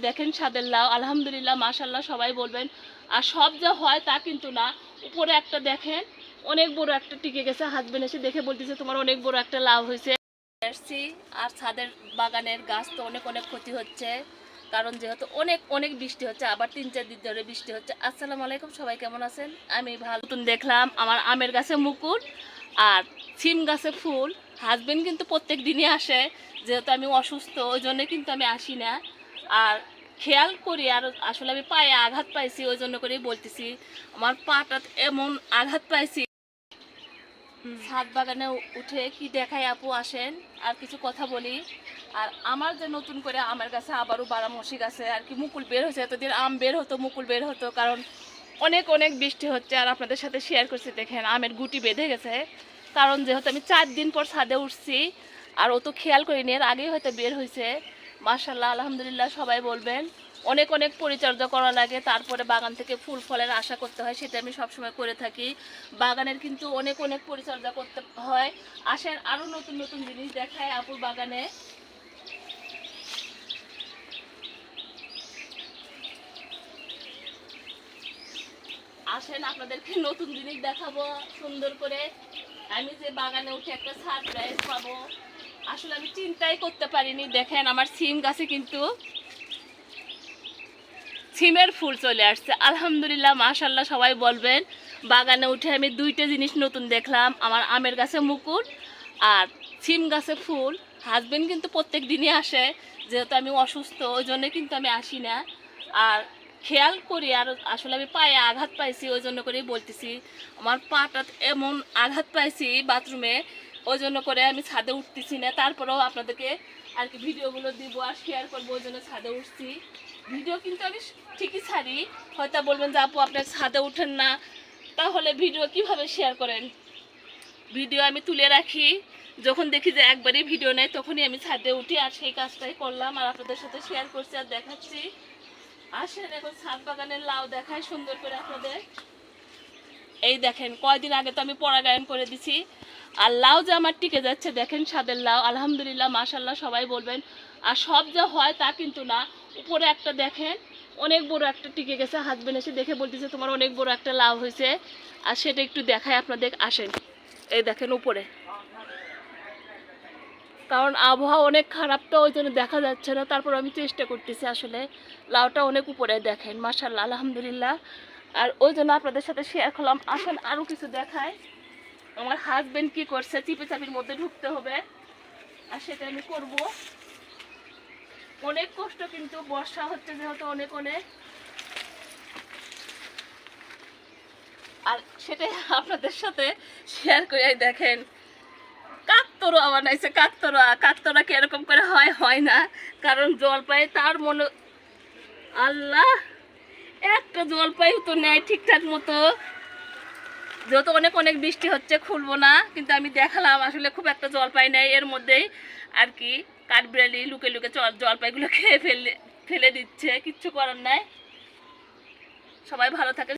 দেখেন স্বাদের লাউ, আলহামদুলিল্লাহ মাশাআল্লাহ সবাই বলবেন। আর সব যা হয় তা কিন্তু না। উপরে একটা দেখেন অনেক বড় একটা টিকে গেছে, হাজবেন্ড এসে দেখে বলতেছে তোমার অনেক বড় একটা লাউ হয়েছে। আসছি আর ছাদের বাগানের গাছ তো অনেক অনেক ক্ষতি হচ্ছে, কারণ যেহেতু অনেক অনেক বৃষ্টি হচ্ছে, আবার 3-4 দিন ধরে বৃষ্টি হচ্ছে। আসসালামু আলাইকুম, সবাই কেমন আছেন? আমি ভালো। নতুন দেখলাম আমার আমের গাছে মুকুল আর সিম গাছে ফুল। হাজবেন্ড কিন্তু প্রত্যেক দিনই আসে, যেহেতু আমি অসুস্থ ওই জন্য কিন্তু আমি আসি না। আর খেয়াল করি, আর আসলে আমি পায়ে আঘাত পাইছি ওই জন্য করেই বলতেছি, আমার পাটা এমন আঘাত পাইছি। ছাদ বাগানে উঠে কি দেখায় আপু, আসেন আর কিছু কথা বলি। আর আমার যে নতুন করে আমার কাছে আবারও বারামসি গাছে আর কি মুকুল বের হয়েছে, এতদিন আম বের হতো মুকুল বের হতো, কারণ অনেক অনেক বৃষ্টি হচ্ছে। আর আপনাদের সাথে শেয়ার করছি, দেখেন আমের গুটি বেঁধে গেছে, কারণ যেহেতু আমি 4 দিন পর ছাদে উঠছি আর ও তো খেয়াল করিনি, এর আগেই হয়তো বের হয়েছে। মাশাআল্লাহ আলহামদুলিল্লাহ সবাই বলবেন। অনেক অনেক পরিচর্যা করা লাগে, তারপরে বাগান থেকে ফুল ফলের আশা করতে হয়, সেটা আমি সবসময় করে থাকি। বাগানের কিন্তু অনেক অনেক পরিচর্যা করতে হয়। আসেন আরও নতুন নতুন জিনিস দেখায় আপুর বাগানে। আসেন আপনাদেরকে নতুন জিনিস দেখাবো সুন্দর করে। আমি যে বাগানে উঠে একটা সারপ্রাইজ পাবো, আসলে আমি চিন্তাই করতে পারিনি। দেখেন আমার সিম গাছে কিন্তু সিমের ফুল চলে আসছে, আলহামদুলিল্লাহ মাশাআল্লাহ সবাই বলবেন। বাগানে উঠে আমি 2টা জিনিস নতুন দেখলাম, আমার আমের গাছে মুকুল আর সিম গাছে ফুল। হাজবেন্ড কিন্তু প্রত্যেক দিনই আসে, যেহেতু আমি অসুস্থ ওই জন্য কিন্তু আমি আসি না। আর খেয়াল করি, আর আসলে আমি পায়ে আঘাত পাইছি ওই জন্য করেই বলতেছি, আমার পাটা এমন আঘাত পাইছি বাথরুমে, ওই জন্য করে আমি ছাদে উঠতেছি না। তারপরেও আপনাদেরকে আর কি ভিডিওগুলো দিব আর শেয়ার করবো, ওই জন্য ছাদে উঠছি। ভিডিও কিন্তু আমি ঠিকই ছাড়ি, হয়তো বলবেন যে আপু আপনার ছাদে উঠেন না, তাহলে ভিডিও কিভাবে শেয়ার করেন? ভিডিও আমি তুলে রাখি, যখন দেখি যে একবারই ভিডিও নেয় তখনই আমি ছাদে উঠি, আর সেই কাজটাই করলাম আর আপনাদের সাথে শেয়ার করছি আর দেখাচ্ছি। আসেন এখন ছাদ বাগানের লাউ দেখায় সুন্দর করে আপনাদের। এই দেখেন কয়দিন আগে তো আমি পরাগায়ন করে দিছি, আর লাউ যে আমার টিকে যাচ্ছে দেখেন স্বাদের লাউ, আলহামদুলিল্লাহ মাশাআল্লাহ সবাই বলবেন। আর সব যা হয় তা কিন্তু না। উপরে একটা দেখেন অনেক বড় একটা টিকে গেছে, হাজবেন্ড এসে দেখে বলতেছে তোমার অনেক বড় একটা লাউ হয়েছে, আর সেটা একটু দেখায় আপনাদের। আসেন এই দেখেন উপরে, কারণ আবহাওয়া অনেক খারাপ তো ওই জন্য দেখা যাচ্ছে না, তারপর আমি চেষ্টা করতেছি। আসলে লাউটা অনেক উপরে দেখেন মাশাআল্লাহ আলহামদুলিল্লাহ, আর ওই জন্য আপনাদের সাথে শেয়ার করলাম। আসেন আরও কিছু দেখায়। আমার হাজবেন্ড কি করছে, চিপে চাপির মধ্যে ঢুকতে হবে, আর সেটা আমি করব। অনেক কষ্ট, কিন্তু বর্ষা হচ্ছে যেহেতু অনেক অনেক, আর সেটাই আপনাদের সাথে শেয়ার করে। দেখেন কাকতরুয়া বানাইছে, কাকতরুয়া। কাকতরুয়া কি এরকম করে হয়? হয় না, কারণ জলপাই তার মনে, আল্লাহ একটা জলপাই তো নেয় ঠিকঠাক মতো। যেহেতু অনেক অনেক বৃষ্টি হচ্ছে খুলবো না, কিন্তু আমি দেখালাম আসলে খুব একটা জলপাই নেই এর মধ্যেই আর কি। কাঠবিড়ালি লুকে লুকে জলপাইগুলো খেয়ে ফেলে ফেলে দিচ্ছে, কিচ্ছু করার নাই। সবাই ভালো থাকে।